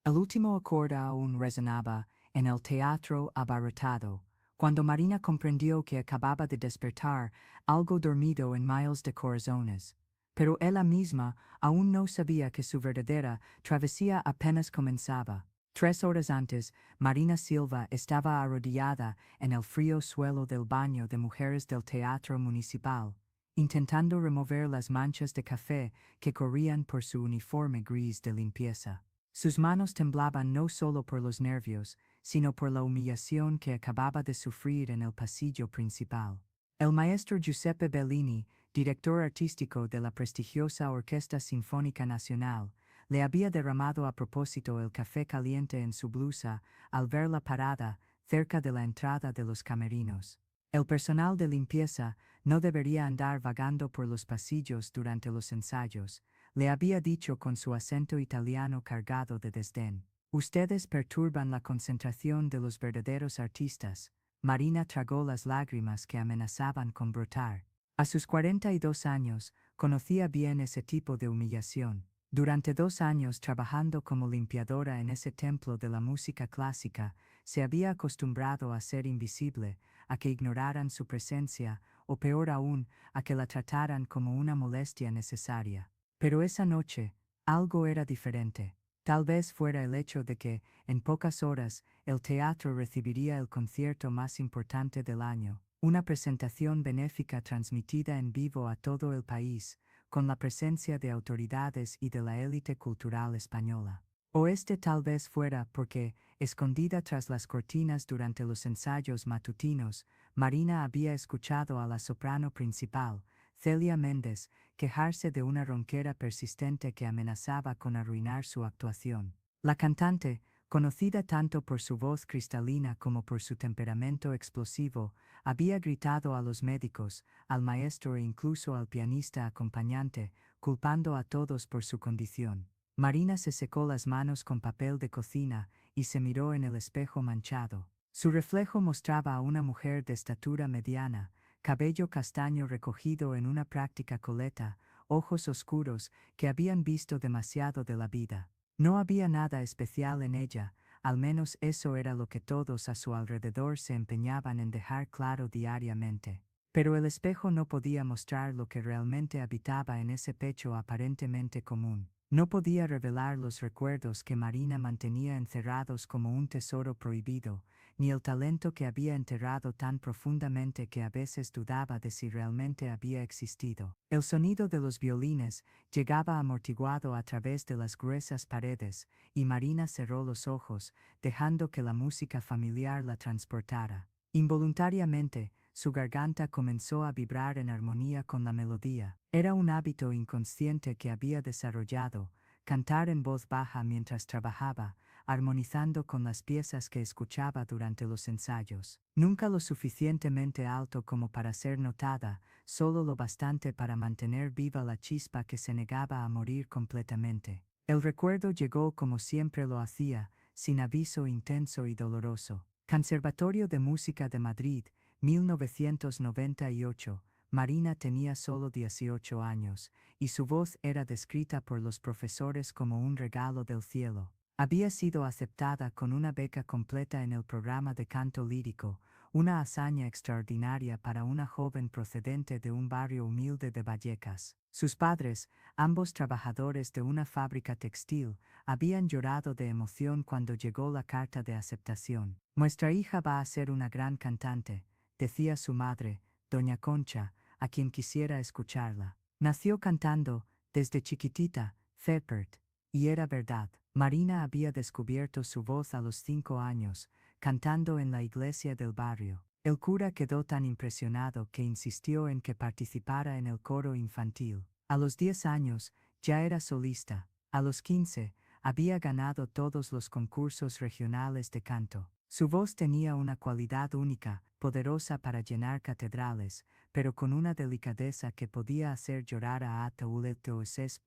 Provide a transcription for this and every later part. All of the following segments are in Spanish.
El último acorde aún resonaba en el teatro abarrotado, cuando Marina comprendió que acababa de despertar algo dormido en miles de corazones. Pero ella misma aún no sabía que su verdadera travesía apenas comenzaba. 3 horas antes, Marina Silva estaba arrodillada en el frío suelo del baño de mujeres del Teatro Municipal, intentando remover las manchas de café que corrían por su uniforme gris de limpieza. Sus manos temblaban no solo por los nervios, sino por la humillación que acababa de sufrir en el pasillo principal. El maestro Giuseppe Bellini, director artístico de la prestigiosa Orquesta Sinfónica Nacional, le había derramado a propósito el café caliente en su blusa al verla parada cerca de la entrada de los camerinos. El personal de limpieza no debería andar vagando por los pasillos durante los ensayos, le había dicho con su acento italiano cargado de desdén. Ustedes perturban la concentración de los verdaderos artistas. Marina tragó las lágrimas que amenazaban con brotar. A sus 42 años, conocía bien ese tipo de humillación. Durante 2 años trabajando como limpiadora en ese templo de la música clásica, se había acostumbrado a ser invisible, a que ignoraran su presencia, o peor aún, a que la trataran como una molestia necesaria. Pero esa noche, algo era diferente. Tal vez fuera el hecho de que, en pocas horas, el teatro recibiría el concierto más importante del año, una presentación benéfica transmitida en vivo a todo el país, con la presencia de autoridades y de la élite cultural española. O tal vez fuera porque, escondida tras las cortinas durante los ensayos matutinos, Marina había escuchado a la soprano principal, Celia Méndez, quejarse de una ronquera persistente que amenazaba con arruinar su actuación. La cantante, conocida tanto por su voz cristalina como por su temperamento explosivo, había gritado a los médicos, al maestro e incluso al pianista acompañante, culpando a todos por su condición. Marina se secó las manos con papel de cocina y se miró en el espejo manchado. Su reflejo mostraba a una mujer de estatura mediana, cabello castaño recogido en una práctica coleta, ojos oscuros que habían visto demasiado de la vida. No había nada especial en ella, al menos eso era lo que todos a su alrededor se empeñaban en dejar claro diariamente. Pero el espejo no podía mostrar lo que realmente habitaba en ese pecho aparentemente común. No podía revelar los recuerdos que Marina mantenía encerrados como un tesoro prohibido, ni el talento que había enterrado tan profundamente que a veces dudaba de si realmente había existido. El sonido de los violines llegaba amortiguado a través de las gruesas paredes, y Marina cerró los ojos, dejando que la música familiar la transportara. Involuntariamente, su garganta comenzó a vibrar en armonía con la melodía. Era un hábito inconsciente que había desarrollado, cantar en voz baja mientras trabajaba, armonizando con las piezas que escuchaba durante los ensayos. Nunca lo suficientemente alto como para ser notada, solo lo bastante para mantener viva la chispa que se negaba a morir completamente. El recuerdo llegó como siempre lo hacía, sin aviso intenso y doloroso. Conservatorio de Música de Madrid, 1998. Marina tenía solo 18 años, y su voz era descrita por los profesores como un regalo del cielo. Había sido aceptada con una beca completa en el programa de canto lírico, una hazaña extraordinaria para una joven procedente de un barrio humilde de Vallecas. Sus padres, ambos trabajadores de una fábrica textil, habían llorado de emoción cuando llegó la carta de aceptación. Nuestra hija va a ser una gran cantante, decía su madre, doña Concha, a quien quisiera escucharla. Nació cantando, desde chiquitita, Feppert, y era verdad. Marina había descubierto su voz a los 5 años, cantando en la iglesia del barrio. El cura quedó tan impresionado que insistió en que participara en el coro infantil. A los 10 años, ya era solista. A los 15, había ganado todos los concursos regionales de canto. Su voz tenía una cualidad única, poderosa para llenar catedrales, pero con una delicadeza que podía hacer llorar a Ataúleteoses.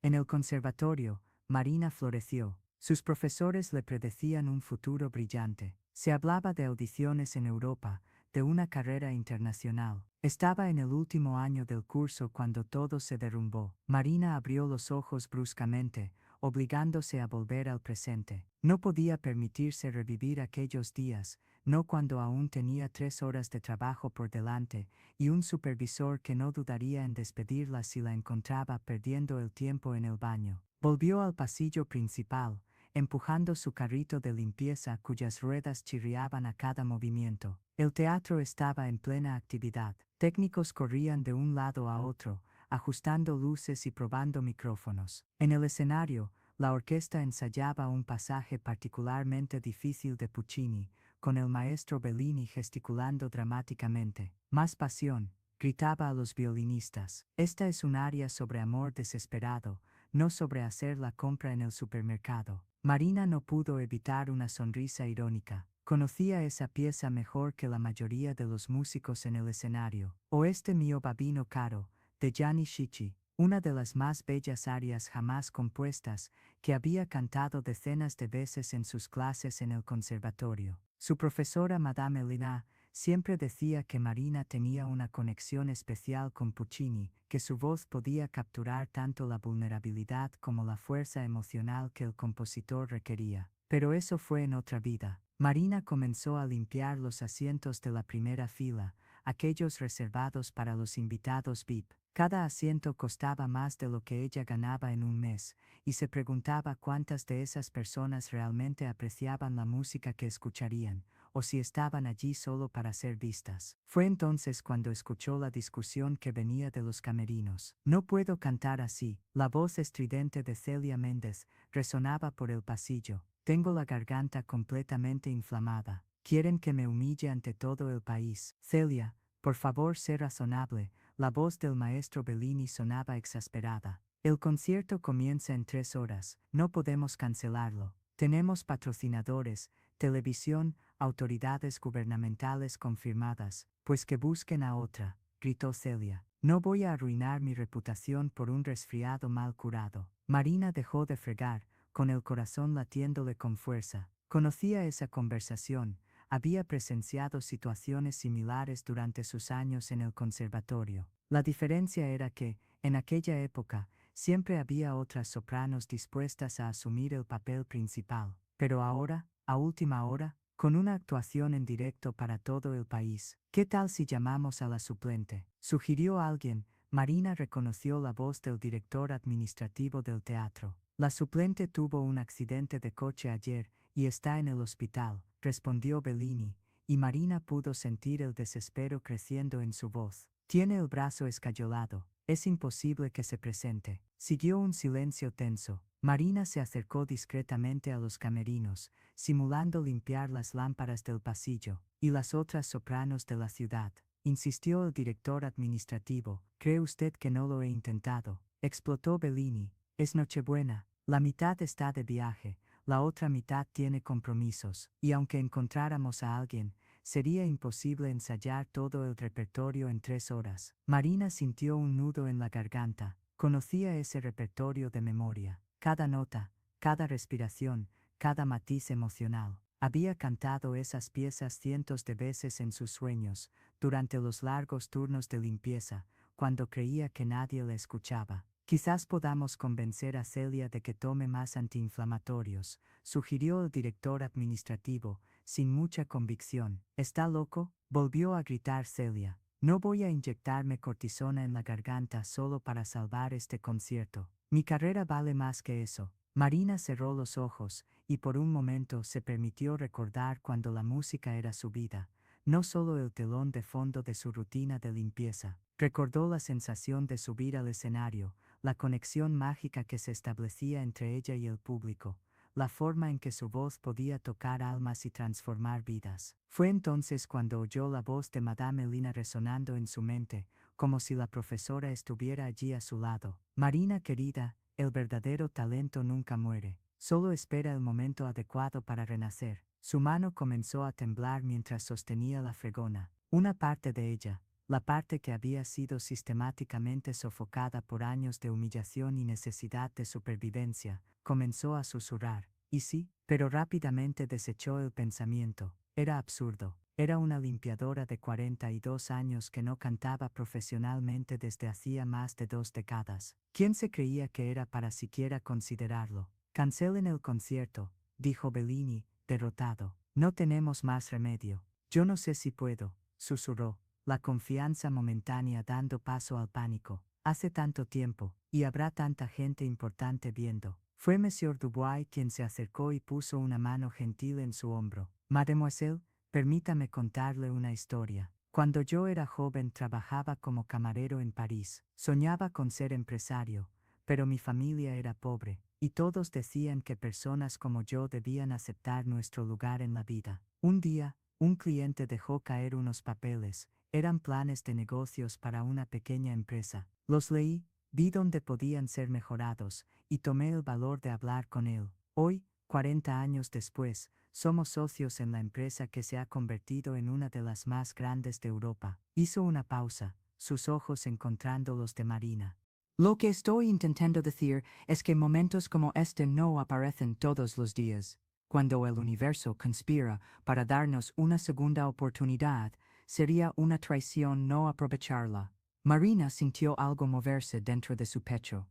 En el conservatorio, Marina floreció. Sus profesores le predecían un futuro brillante. Se hablaba de audiciones en Europa, de una carrera internacional. Estaba en el último año del curso cuando todo se derrumbó. Marina abrió los ojos bruscamente, obligándose a volver al presente. No podía permitirse revivir aquellos días, no cuando aún tenía 3 horas de trabajo por delante, y un supervisor que no dudaría en despedirla si la encontraba perdiendo el tiempo en el baño. Volvió al pasillo principal, empujando su carrito de limpieza cuyas ruedas chirriaban a cada movimiento. El teatro estaba en plena actividad. Técnicos corrían de un lado a otro, ajustando luces y probando micrófonos. En el escenario, la orquesta ensayaba un pasaje particularmente difícil de Puccini, con el maestro Bellini gesticulando dramáticamente. Más pasión, gritaba a los violinistas. Esta es un aria sobre amor desesperado, no sobre hacer la compra en el supermercado. Marina no pudo evitar una sonrisa irónica. Conocía esa pieza mejor que la mayoría de los músicos en el escenario. O este mio babino caro, de Gianni Schicchi, una de las más bellas arias jamás compuestas, que había cantado decenas de veces en sus clases en el conservatorio. Su profesora Madame Elena siempre decía que Marina tenía una conexión especial con Puccini, que su voz podía capturar tanto la vulnerabilidad como la fuerza emocional que el compositor requería. Pero eso fue en otra vida. Marina comenzó a limpiar los asientos de la primera fila, aquellos reservados para los invitados VIP. Cada asiento costaba más de lo que ella ganaba en un mes, y se preguntaba cuántas de esas personas realmente apreciaban la música que escucharían, o si estaban allí solo para ser vistas. Fue entonces cuando escuchó la discusión que venía de los camerinos. No puedo cantar así. La voz estridente de Celia Méndez resonaba por el pasillo. Tengo la garganta completamente inflamada. Quieren que me humille ante todo el país. Celia, por favor, sé razonable. La voz del maestro Bellini sonaba exasperada. El concierto comienza en 3 horas. No podemos cancelarlo. Tenemos patrocinadores, televisión, autoridades gubernamentales confirmadas. Pues que busquen a otra, gritó Celia. No voy a arruinar mi reputación por un resfriado mal curado. Marina dejó de fregar, con el corazón latiéndole con fuerza. Conocía esa conversación. Había presenciado situaciones similares durante sus años en el conservatorio. La diferencia era que, en aquella época, siempre había otras sopranos dispuestas a asumir el papel principal. Pero ahora, a última hora, con una actuación en directo para todo el país. ¿Qué tal si llamamos a la suplente?, sugirió alguien. Marina reconoció la voz del director administrativo del teatro. La suplente tuvo un accidente de coche ayer y está en el hospital, respondió Bellini, y Marina pudo sentir el desespero creciendo en su voz. Tiene el brazo escayolado. Es imposible que se presente. Siguió un silencio tenso. Marina se acercó discretamente a los camerinos, simulando limpiar las lámparas del pasillo, y las otras sopranos de la ciudad. Insistió el director administrativo. ¿Cree usted que no lo he intentado?, explotó Bellini. Es Nochebuena. La mitad está de viaje, la otra mitad tiene compromisos, y aunque encontráramos a alguien, sería imposible ensayar todo el repertorio en 3 horas. Marina sintió un nudo en la garganta. Conocía ese repertorio de memoria. Cada nota, cada respiración, cada matiz emocional. Había cantado esas piezas cientos de veces en sus sueños, durante los largos turnos de limpieza, cuando creía que nadie le escuchaba. Quizás podamos convencer a Celia de que tome más antiinflamatorios, sugirió el director administrativo, sin mucha convicción. ¿Está loco?, volvió a gritar Celia. No voy a inyectarme cortisona en la garganta solo para salvar este concierto. Mi carrera vale más que eso. Marina cerró los ojos, y por un momento se permitió recordar cuando la música era su vida, no solo el telón de fondo de su rutina de limpieza. Recordó la sensación de subir al escenario, la conexión mágica que se establecía entre ella y el público, la forma en que su voz podía tocar almas y transformar vidas. Fue entonces cuando oyó la voz de Madame Elena resonando en su mente, como si la profesora estuviera allí a su lado. Marina querida, el verdadero talento nunca muere, solo espera el momento adecuado para renacer. Su mano comenzó a temblar mientras sostenía la fregona. Una parte de ella, la parte que había sido sistemáticamente sofocada por años de humillación y necesidad de supervivencia, comenzó a susurrar. ¿Y sí? Pero rápidamente desechó el pensamiento. Era absurdo. Era una limpiadora de 42 años que no cantaba profesionalmente desde hacía más de 2 décadas. ¿Quién se creía que era para siquiera considerarlo? Cancelen el concierto, dijo Bellini, derrotado. No tenemos más remedio. Yo no sé si puedo, susurró, la confianza momentánea dando paso al pánico. Hace tanto tiempo, y habrá tanta gente importante viendo. Fue Monsieur Dubois quien se acercó y puso una mano gentil en su hombro. Mademoiselle, permítame contarle una historia. Cuando yo era joven trabajaba como camarero en París. Soñaba con ser empresario, pero mi familia era pobre, y todos decían que personas como yo debían aceptar nuestro lugar en la vida. Un día, un cliente dejó caer unos papeles. Eran planes de negocios para una pequeña empresa. Los leí, vi dónde podían ser mejorados, y tomé el valor de hablar con él. Hoy, 40 años después, somos socios en la empresa que se ha convertido en una de las más grandes de Europa. Hizo una pausa, sus ojos encontrando los de Marina. Lo que estoy intentando decir es que momentos como este no aparecen todos los días. Cuando el universo conspira para darnos una segunda oportunidad, sería una traición no aprovecharla. Marina sintió algo moverse dentro de su pecho.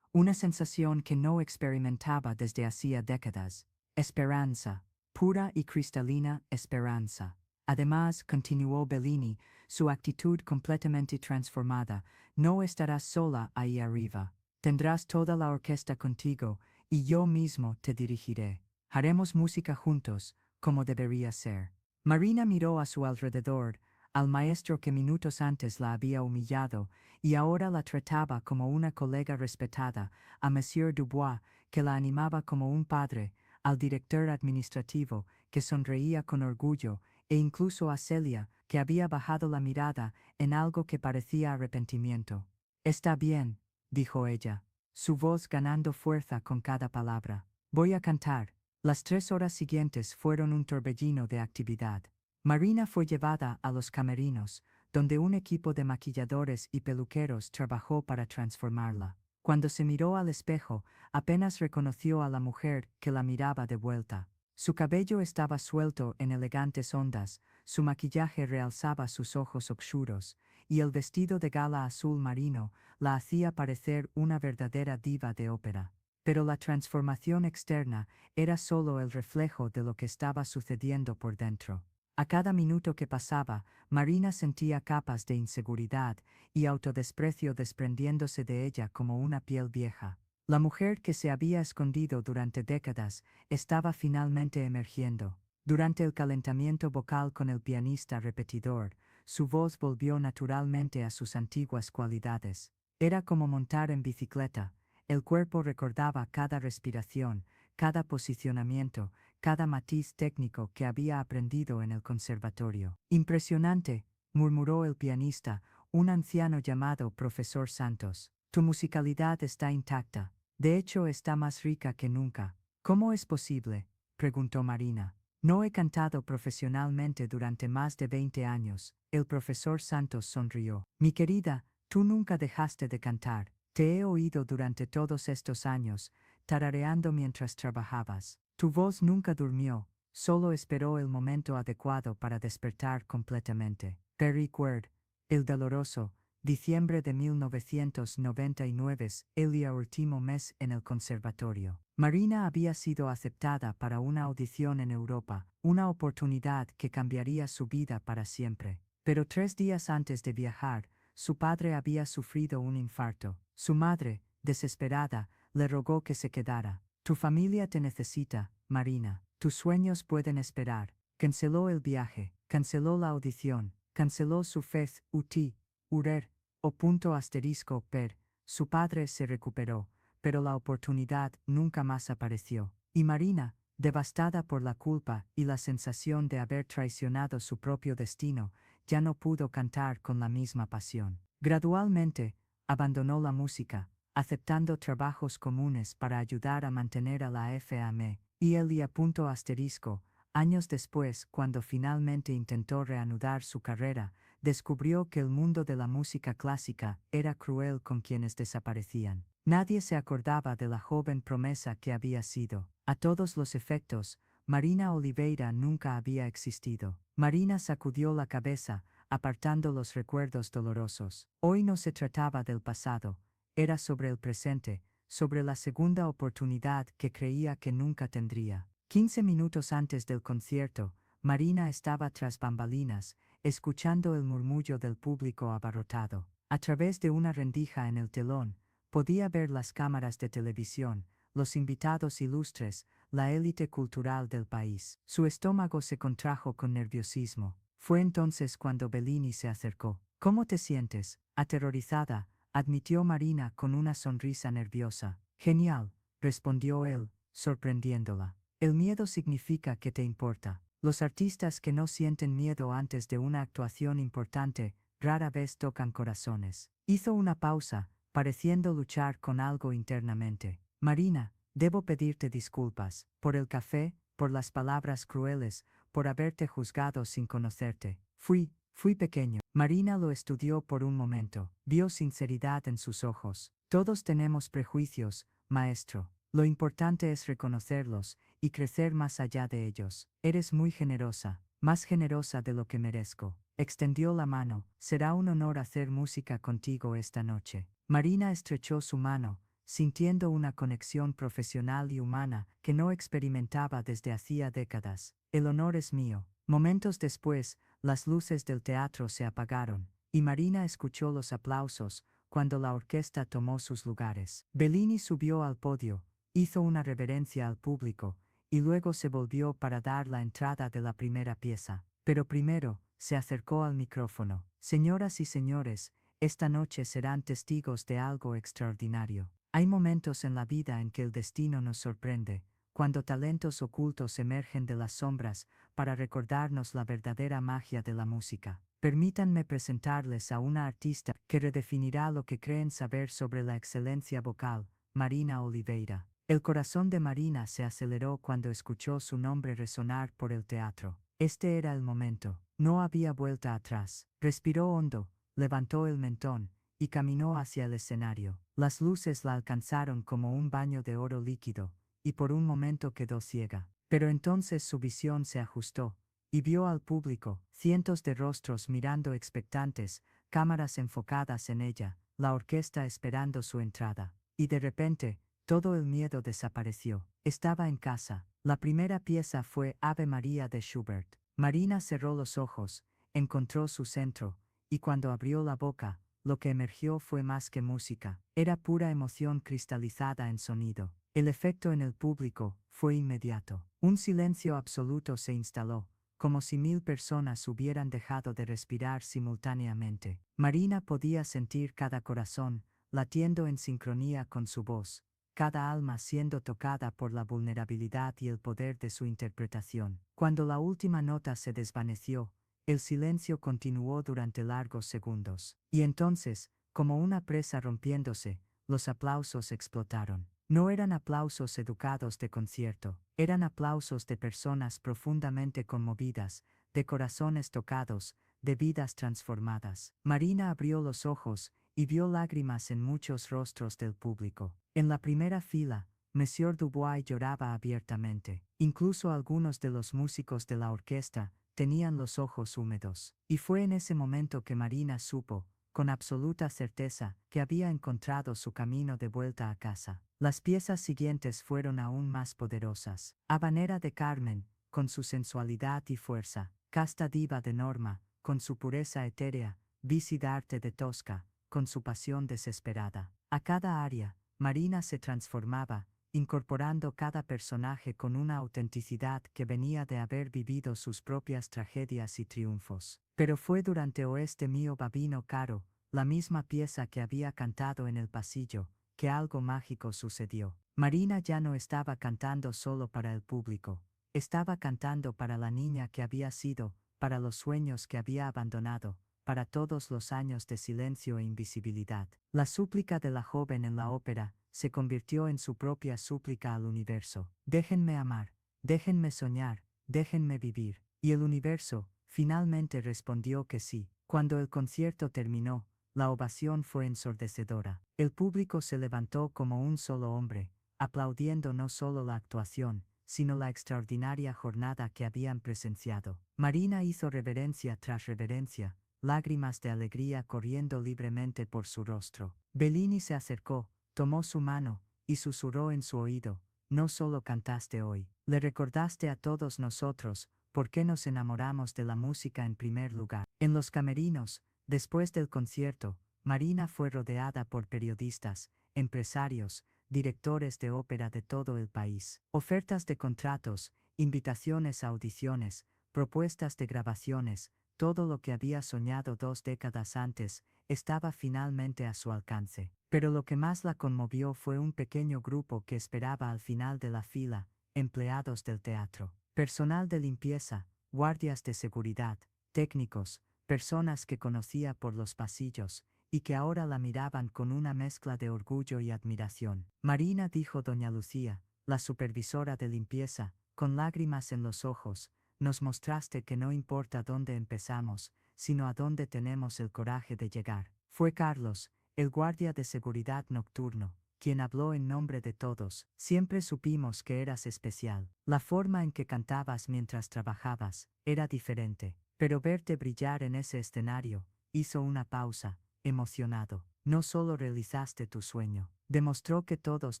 Una sensación que no experimentaba desde hacía décadas. Esperanza. Pura y cristalina esperanza. Además, continuó Bellini, su actitud completamente transformada, no estarás sola ahí arriba. Tendrás toda la orquesta contigo, y yo mismo te dirigiré. Haremos música juntos, como debería ser. Marina miró a su alrededor, al maestro que minutos antes la había humillado, y ahora la trataba como una colega respetada, a Monsieur Dubois, que la animaba como un padre, al director administrativo, que sonreía con orgullo, e incluso a Celia, que había bajado la mirada en algo que parecía arrepentimiento. Está bien, dijo ella, su voz ganando fuerza con cada palabra. Voy a cantar. Las 3 horas siguientes fueron un torbellino de actividad. Marina fue llevada a los camerinos, donde un equipo de maquilladores y peluqueros trabajó para transformarla. Cuando se miró al espejo, apenas reconoció a la mujer que la miraba de vuelta. Su cabello estaba suelto en elegantes ondas, su maquillaje realzaba sus ojos oscuros, y el vestido de gala azul marino la hacía parecer una verdadera diva de ópera. Pero la transformación externa era solo el reflejo de lo que estaba sucediendo por dentro. A cada minuto que pasaba, Marina sentía capas de inseguridad y autodesprecio desprendiéndose de ella como una piel vieja. La mujer que se había escondido durante décadas estaba finalmente emergiendo. Durante el calentamiento vocal con el pianista repetidor, su voz volvió naturalmente a sus antiguas cualidades. Era como montar en bicicleta, el cuerpo recordaba cada respiración, cada posicionamiento, cada matiz técnico que había aprendido en el conservatorio. Impresionante, murmuró el pianista, un anciano llamado Profesor Santos. Tu musicalidad está intacta. De hecho, está más rica que nunca. ¿Cómo es posible?, preguntó Marina. No he cantado profesionalmente durante más de 20 años. El profesor Santos sonrió. Mi querida, tú nunca dejaste de cantar. Te he oído durante todos estos años, tarareando mientras trabajabas. Tu voz nunca durmió, solo esperó el momento adecuado para despertar completamente. Perry Querd, El Doloroso, diciembre de 1999, el último mes en el conservatorio. Marina había sido aceptada para una audición en Europa, una oportunidad que cambiaría su vida para siempre. Pero 3 días antes de viajar, su padre había sufrido un infarto. Su madre, desesperada, le rogó que se quedara. Tu familia te necesita, Marina. Tus sueños pueden esperar. Canceló el viaje, canceló la audición, canceló su fez, uti, urer, o punto asterisco per. Su padre se recuperó, pero la oportunidad nunca más apareció. Y Marina, devastada por la culpa y la sensación de haber traicionado su propio destino, ya no pudo cantar con la misma pasión. Gradualmente, abandonó la música, aceptando trabajos comunes para ayudar a mantener a la FAM, y el punto asterisco, años después, cuando finalmente intentó reanudar su carrera, descubrió que el mundo de la música clásica era cruel con quienes desaparecían. Nadie se acordaba de la joven promesa que había sido. A todos los efectos, Marina Oliveira nunca había existido. Marina sacudió la cabeza, apartando los recuerdos dolorosos. Hoy no se trataba del pasado, era sobre el presente, sobre la segunda oportunidad que creía que nunca tendría. 15 minutos antes del concierto, Marina estaba tras bambalinas, escuchando el murmullo del público abarrotado. A través de una rendija en el telón, podía ver las cámaras de televisión, los invitados ilustres, la élite cultural del país. Su estómago se contrajo con nerviosismo. Fue entonces cuando Bellini se acercó. «¿Cómo te sientes?» «Aterrorizada», admitió Marina con una sonrisa nerviosa. «Genial», respondió él, sorprendiéndola. «El miedo significa que te importa». Los artistas que no sienten miedo antes de una actuación importante rara vez tocan corazones. Hizo una pausa, pareciendo luchar con algo internamente. «Marina, debo pedirte disculpas, por el café, por las palabras crueles, por haberte juzgado sin conocerte. Fui pequeño». Marina lo estudió por un momento. Vio sinceridad en sus ojos. «Todos tenemos prejuicios, maestro. Lo importante es reconocerlos y crecer más allá de ellos. Eres muy generosa, más generosa de lo que merezco». Extendió la mano. «Será un honor hacer música contigo esta noche». Marina estrechó su mano, sintiendo una conexión profesional y humana que no experimentaba desde hacía décadas. «El honor es mío». Momentos después, las luces del teatro se apagaron, y Marina escuchó los aplausos cuando la orquesta tomó sus lugares. Bellini subió al podio, hizo una reverencia al público, y luego se volvió para dar la entrada de la primera pieza. Pero primero, se acercó al micrófono. «Señoras y señores, esta noche serán testigos de algo extraordinario. Hay momentos en la vida en que el destino nos sorprende, cuando talentos ocultos emergen de las sombras para recordarnos la verdadera magia de la música. Permítanme presentarles a una artista que redefinirá lo que creen saber sobre la excelencia vocal, Marina Oliveira». El corazón de Marina se aceleró cuando escuchó su nombre resonar por el teatro. Este era el momento. No había vuelta atrás. Respiró hondo, levantó el mentón y caminó hacia el escenario. Las luces la alcanzaron como un baño de oro líquido, y por un momento quedó ciega. Pero entonces su visión se ajustó, y vio al público, cientos de rostros mirando expectantes, cámaras enfocadas en ella, la orquesta esperando su entrada. Y de repente, todo el miedo desapareció. Estaba en casa. La primera pieza fue Ave María de Schubert. Marina cerró los ojos, encontró su centro, y cuando abrió la boca, lo que emergió fue más que música. Era pura emoción cristalizada en sonido. El efecto en el público fue inmediato. Un silencio absoluto se instaló, como si 1000 personas hubieran dejado de respirar simultáneamente. Marina podía sentir cada corazón latiendo en sincronía con su voz, cada alma siendo tocada por la vulnerabilidad y el poder de su interpretación. Cuando la última nota se desvaneció, el silencio continuó durante largos segundos. Y entonces, como una presa rompiéndose, los aplausos explotaron. No eran aplausos educados de concierto, eran aplausos de personas profundamente conmovidas, de corazones tocados, de vidas transformadas. Marina abrió los ojos y vio lágrimas en muchos rostros del público. En la primera fila, Monsieur Dubois lloraba abiertamente. Incluso algunos de los músicos de la orquesta tenían los ojos húmedos. Y fue en ese momento que Marina supo, con absoluta certeza, que había encontrado su camino de vuelta a casa. Las piezas siguientes fueron aún más poderosas. Habanera de Carmen, con su sensualidad y fuerza. Casta diva de Norma, con su pureza etérea. Visidarte de Tosca, con su pasión desesperada. A cada aria, Marina se transformaba, incorporando cada personaje con una autenticidad que venía de haber vivido sus propias tragedias y triunfos. Pero fue durante Oeste mío Babino Caro, la misma pieza que había cantado en el pasillo, que algo mágico sucedió. Marina ya no estaba cantando solo para el público, estaba cantando para la niña que había sido, para los sueños que había abandonado, para todos los años de silencio e invisibilidad. La súplica de la joven en la ópera se convirtió en su propia súplica al universo. Déjenme amar, déjenme soñar, déjenme vivir. Y el universo, finalmente respondió que sí. Cuando el concierto terminó, la ovación fue ensordecedora. El público se levantó como un solo hombre, aplaudiendo no solo la actuación, sino la extraordinaria jornada que habían presenciado. Marina hizo reverencia tras reverencia, lágrimas de alegría corriendo libremente por su rostro. Bellini se acercó, tomó su mano, y susurró en su oído: no solo cantaste hoy, le recordaste a todos nosotros por qué nos enamoramos de la música en primer lugar. En los camerinos, después del concierto, Marina fue rodeada por periodistas, empresarios, directores de ópera de todo el país. Ofertas de contratos, invitaciones a audiciones, propuestas de grabaciones, todo lo que había soñado 2 décadas antes, estaba finalmente a su alcance. Pero lo que más la conmovió fue un pequeño grupo que esperaba al final de la fila, empleados del teatro, personal de limpieza, guardias de seguridad, técnicos, personas que conocía por los pasillos, y que ahora la miraban con una mezcla de orgullo y admiración. Marina, dijo doña Lucía, la supervisora de limpieza, con lágrimas en los ojos, nos mostraste que no importa dónde empezamos, sino a dónde tenemos el coraje de llegar. Fue Carlos, el guardia de seguridad nocturno, quien habló en nombre de todos. Siempre supimos que eras especial. La forma en que cantabas mientras trabajabas era diferente, pero verte brillar en ese escenario, hizo una pausa, emocionado. No solo realizaste tu sueño, demostró que todos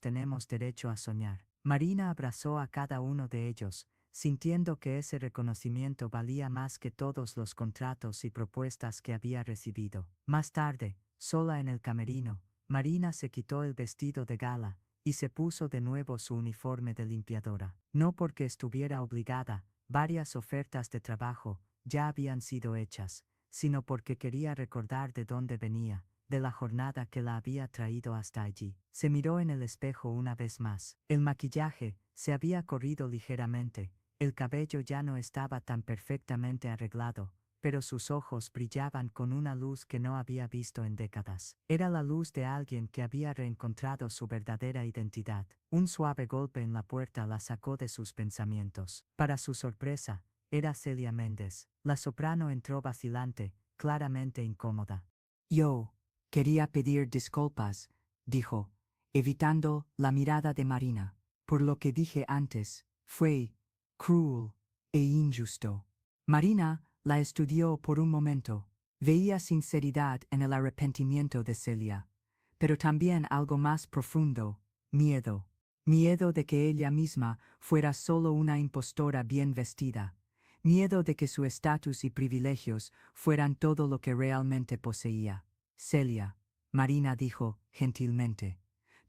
tenemos derecho a soñar. Marina abrazó a cada uno de ellos, sintiendo que ese reconocimiento valía más que todos los contratos y propuestas que había recibido. Más tarde, sola en el camerino, Marina se quitó el vestido de gala y se puso de nuevo su uniforme de limpiadora. No porque estuviera obligada, varias ofertas de trabajo ya habían sido hechas, sino porque quería recordar de dónde venía, de la jornada que la había traído hasta allí. Se miró en el espejo una vez más. El maquillaje se había corrido ligeramente, el cabello ya no estaba tan perfectamente arreglado, pero sus ojos brillaban con una luz que no había visto en décadas. Era la luz de alguien que había reencontrado su verdadera identidad. Un suave golpe en la puerta la sacó de sus pensamientos. Para su sorpresa, era Celia Méndez. La soprano entró vacilante, claramente incómoda. Yo quería pedir disculpas, dijo, evitando la mirada de Marina. Por lo que dije antes, fue cruel e injusto. Marina la estudió por un momento. Veía sinceridad en el arrepentimiento de Celia, pero también algo más profundo: miedo. Miedo de que ella misma fuera solo una impostora bien vestida. Miedo de que su estatus y privilegios fueran todo lo que realmente poseía. Celia, Marina dijo gentilmente,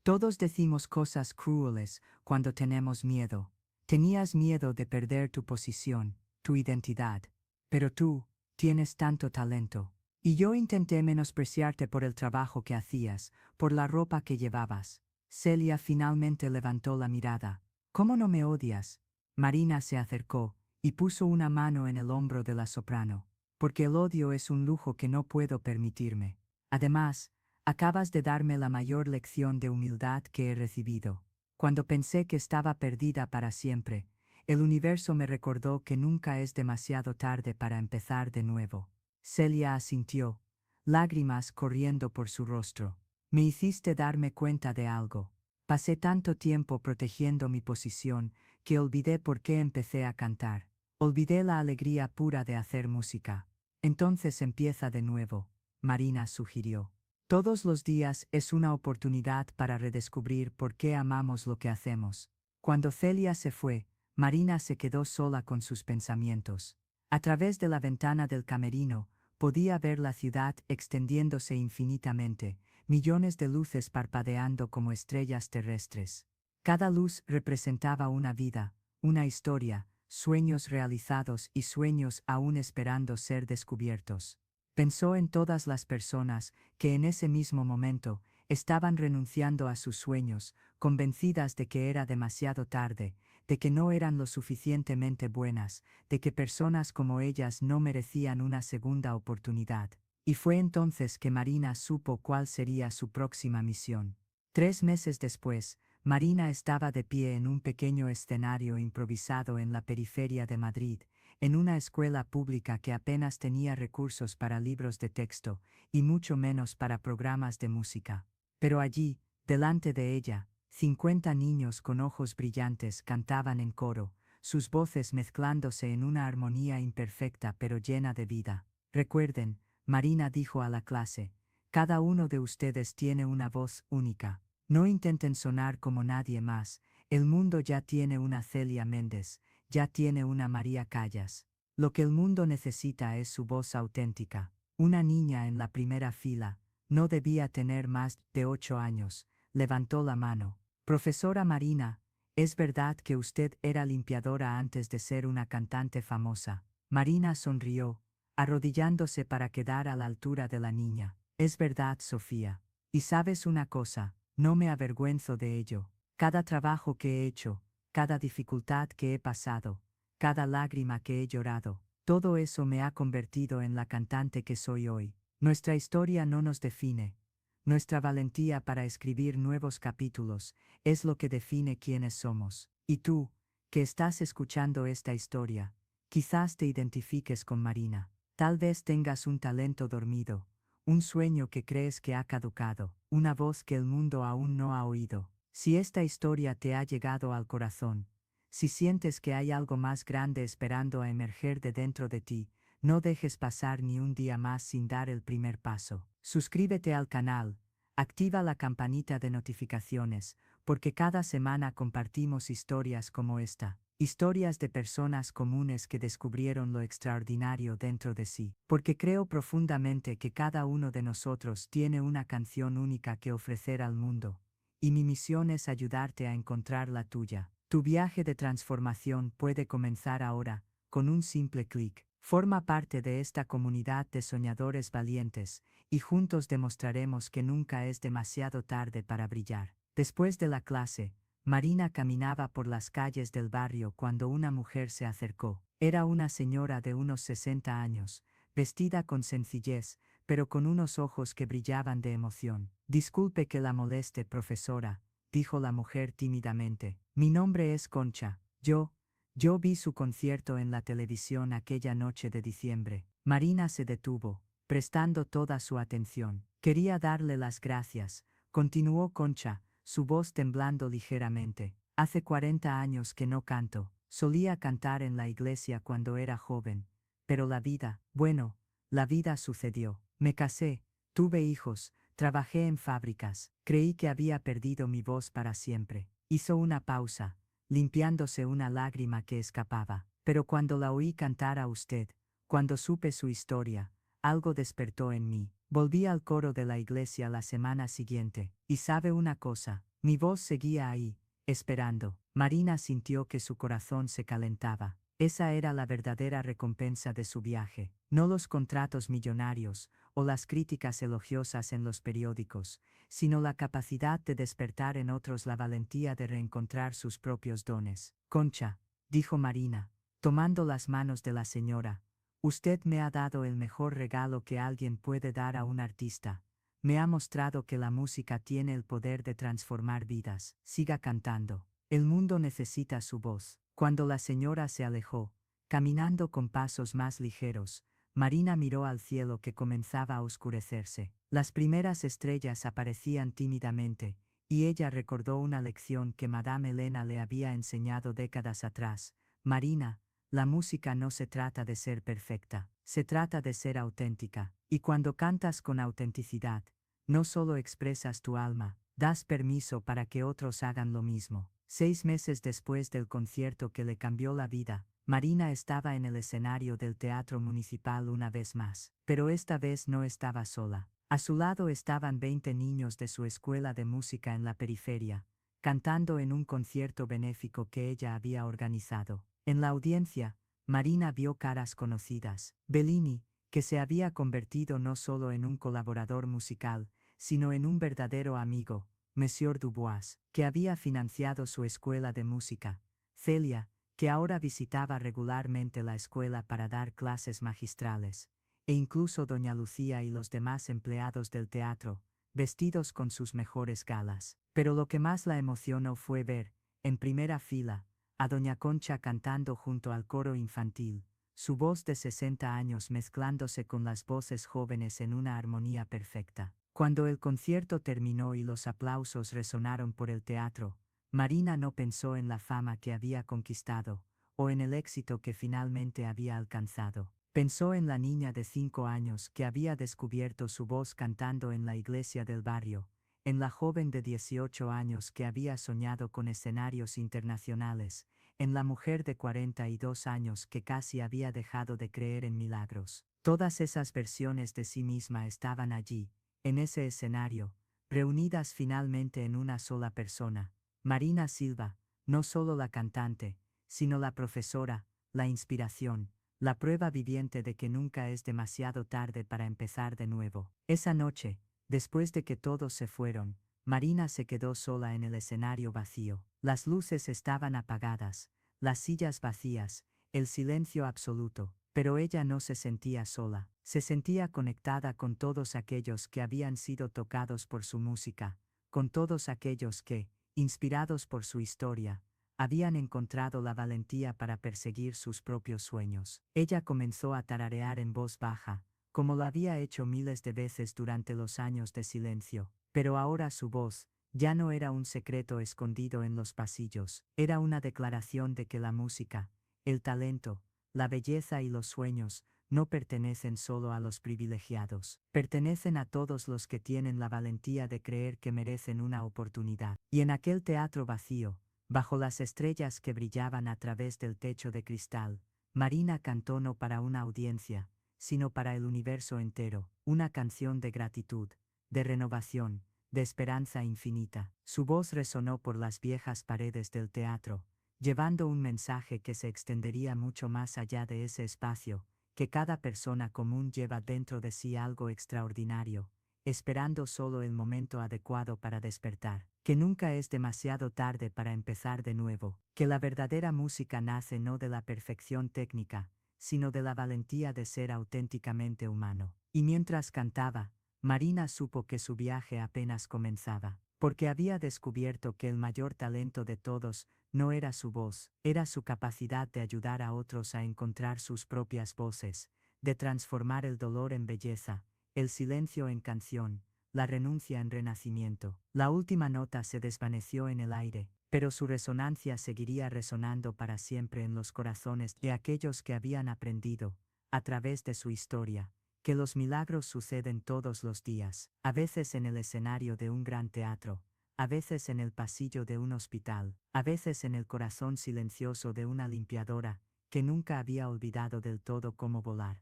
todos decimos cosas crueles cuando tenemos miedo. Tenías miedo de perder tu posición, tu identidad. Pero tú tienes tanto talento. Y yo intenté menospreciarte por el trabajo que hacías, por la ropa que llevabas. Celia finalmente levantó la mirada. ¿Cómo no me odias? Marina se acercó y puso una mano en el hombro de la soprano. Porque el odio es un lujo que no puedo permitirme. Además, acabas de darme la mayor lección de humildad que he recibido. Cuando pensé que estaba perdida para siempre, el universo me recordó que nunca es demasiado tarde para empezar de nuevo. Celia asintió, lágrimas corriendo por su rostro. Me hiciste darme cuenta de algo. Pasé tanto tiempo protegiendo mi posición que olvidé por qué empecé a cantar. Olvidé la alegría pura de hacer música. Entonces empieza de nuevo, Marina sugirió. Todos los días es una oportunidad para redescubrir por qué amamos lo que hacemos. Cuando Celia se fue, Marina se quedó sola con sus pensamientos. A través de la ventana del camerino, podía ver la ciudad extendiéndose infinitamente, millones de luces parpadeando como estrellas terrestres. Cada luz representaba una vida, una historia, sueños realizados y sueños aún esperando ser descubiertos. Pensó en todas las personas que en ese mismo momento estaban renunciando a sus sueños, convencidas de que era demasiado tarde, de que no eran lo suficientemente buenas, de que personas como ellas no merecían una segunda oportunidad. Y fue entonces que Marina supo cuál sería su próxima misión. 3 meses después, Marina estaba de pie en un pequeño escenario improvisado en la periferia de Madrid, en una escuela pública que apenas tenía recursos para libros de texto, y mucho menos para programas de música. Pero allí, delante de ella, 50 niños con ojos brillantes cantaban en coro, sus voces mezclándose en una armonía imperfecta pero llena de vida. Recuerden, Marina dijo a la clase, cada uno de ustedes tiene una voz única. No intenten sonar como nadie más, el mundo ya tiene una Celia Méndez, ya tiene una María Callas. Lo que el mundo necesita es su voz auténtica. Una niña en la primera fila, no debía tener más de 8 años, levantó la mano. Profesora Marina, ¿es verdad que usted era limpiadora antes de ser una cantante famosa? Marina sonrió, arrodillándose para quedar a la altura de la niña. Es verdad, Sofía. Y sabes una cosa, no me avergüenzo de ello. Cada trabajo que he hecho, cada dificultad que he pasado, cada lágrima que he llorado, todo eso me ha convertido en la cantante que soy hoy. Nuestra historia no nos define. Nuestra valentía para escribir nuevos capítulos es lo que define quiénes somos. Y tú, que estás escuchando esta historia, quizás te identifiques con Marina. Tal vez tengas un talento dormido, un sueño que crees que ha caducado, una voz que el mundo aún no ha oído. Si esta historia te ha llegado al corazón, si sientes que hay algo más grande esperando a emerger de dentro de ti, no dejes pasar ni un día más sin dar el primer paso. Suscríbete al canal, activa la campanita de notificaciones, porque cada semana compartimos historias como esta. Historias de personas comunes que descubrieron lo extraordinario dentro de sí. Porque creo profundamente que cada uno de nosotros tiene una canción única que ofrecer al mundo. Y mi misión es ayudarte a encontrar la tuya. Tu viaje de transformación puede comenzar ahora, con un simple clic. Forma parte de esta comunidad de soñadores valientes, y juntos demostraremos que nunca es demasiado tarde para brillar. Después de la clase, Marina caminaba por las calles del barrio cuando una mujer se acercó. Era una señora de unos 60 años, vestida con sencillez, pero con unos ojos que brillaban de emoción. Disculpe que la moleste, profesora, dijo la mujer tímidamente. Mi nombre es Concha. Yo vi su concierto en la televisión aquella noche de diciembre. Marina se detuvo, prestando toda su atención. Quería darle las gracias, continuó Concha, su voz temblando ligeramente. Hace 40 años que no canto. Solía cantar en la iglesia cuando era joven. Pero la vida sucedió. Me casé, tuve hijos, trabajé en fábricas. Creí que había perdido mi voz para siempre. Hizo una pausa, limpiándose una lágrima que escapaba. Pero cuando la oí cantar a usted, cuando supe su historia, algo despertó en mí. Volví al coro de la iglesia la semana siguiente, y sabe una cosa, mi voz seguía ahí, esperando. Marina sintió que su corazón se calentaba. Esa era la verdadera recompensa de su viaje, no los contratos millonarios, o las críticas elogiosas en los periódicos, sino la capacidad de despertar en otros la valentía de reencontrar sus propios dones. Concha, dijo Marina, tomando las manos de la señora, usted me ha dado el mejor regalo que alguien puede dar a un artista. Me ha mostrado que la música tiene el poder de transformar vidas. Siga cantando. El mundo necesita su voz. Cuando la señora se alejó, caminando con pasos más ligeros, Marina miró al cielo que comenzaba a oscurecerse. Las primeras estrellas aparecían tímidamente, y ella recordó una lección que Madame Elena le había enseñado décadas atrás. Marina, la música no se trata de ser perfecta, se trata de ser auténtica. Y cuando cantas con autenticidad, no solo expresas tu alma, das permiso para que otros hagan lo mismo. 6 meses después del concierto que le cambió la vida, Marina estaba en el escenario del Teatro Municipal una vez más. Pero esta vez no estaba sola. A su lado estaban 20 niños de su escuela de música en la periferia, cantando en un concierto benéfico que ella había organizado. En la audiencia, Marina vio caras conocidas. Bellini, que se había convertido no solo en un colaborador musical, sino en un verdadero amigo, Monsieur Dubois, que había financiado su escuela de música. Celia, que ahora visitaba regularmente la escuela para dar clases magistrales, e incluso doña Lucía y los demás empleados del teatro, vestidos con sus mejores galas. Pero lo que más la emocionó fue ver, en primera fila, a doña Concha cantando junto al coro infantil, su voz de 60 años mezclándose con las voces jóvenes en una armonía perfecta. Cuando el concierto terminó y los aplausos resonaron por el teatro, Marina no pensó en la fama que había conquistado, o en el éxito que finalmente había alcanzado. Pensó en la niña de 5 años que había descubierto su voz cantando en la iglesia del barrio, en la joven de 18 años que había soñado con escenarios internacionales, en la mujer de 42 años que casi había dejado de creer en milagros. Todas esas versiones de sí misma estaban allí, en ese escenario, reunidas finalmente en una sola persona, Marina Silva, no solo la cantante, sino la profesora, la inspiración, la prueba viviente de que nunca es demasiado tarde para empezar de nuevo. Esa noche, después de que todos se fueron, Marina se quedó sola en el escenario vacío. Las luces estaban apagadas, las sillas vacías, el silencio absoluto, pero ella no se sentía sola. Se sentía conectada con todos aquellos que habían sido tocados por su música, con todos aquellos que, inspirados por su historia, habían encontrado la valentía para perseguir sus propios sueños. Ella comenzó a tararear en voz baja, como lo había hecho miles de veces durante los años de silencio, pero ahora su voz ya no era un secreto escondido en los pasillos, era una declaración de que la música, el talento, la belleza y los sueños no pertenecen solo a los privilegiados, pertenecen a todos los que tienen la valentía de creer que merecen una oportunidad. Y en aquel teatro vacío, bajo las estrellas que brillaban a través del techo de cristal, Marina cantó no para una audiencia, sino para el universo entero, una canción de gratitud, de renovación, de esperanza infinita. Su voz resonó por las viejas paredes del teatro, llevando un mensaje que se extendería mucho más allá de ese espacio, que cada persona común lleva dentro de sí algo extraordinario, esperando solo el momento adecuado para despertar, que nunca es demasiado tarde para empezar de nuevo, que la verdadera música nace no de la perfección técnica, sino de la valentía de ser auténticamente humano. Y mientras cantaba, Marina supo que su viaje apenas comenzaba, porque había descubierto que el mayor talento de todos no era su voz, era su capacidad de ayudar a otros a encontrar sus propias voces, de transformar el dolor en belleza, el silencio en canción, la renuncia en renacimiento. La última nota se desvaneció en el aire, pero su resonancia seguiría resonando para siempre en los corazones de aquellos que habían aprendido, a través de su historia, que los milagros suceden todos los días, a veces en el escenario de un gran teatro, a veces en el pasillo de un hospital, a veces en el corazón silencioso de una limpiadora, que nunca había olvidado del todo cómo volar.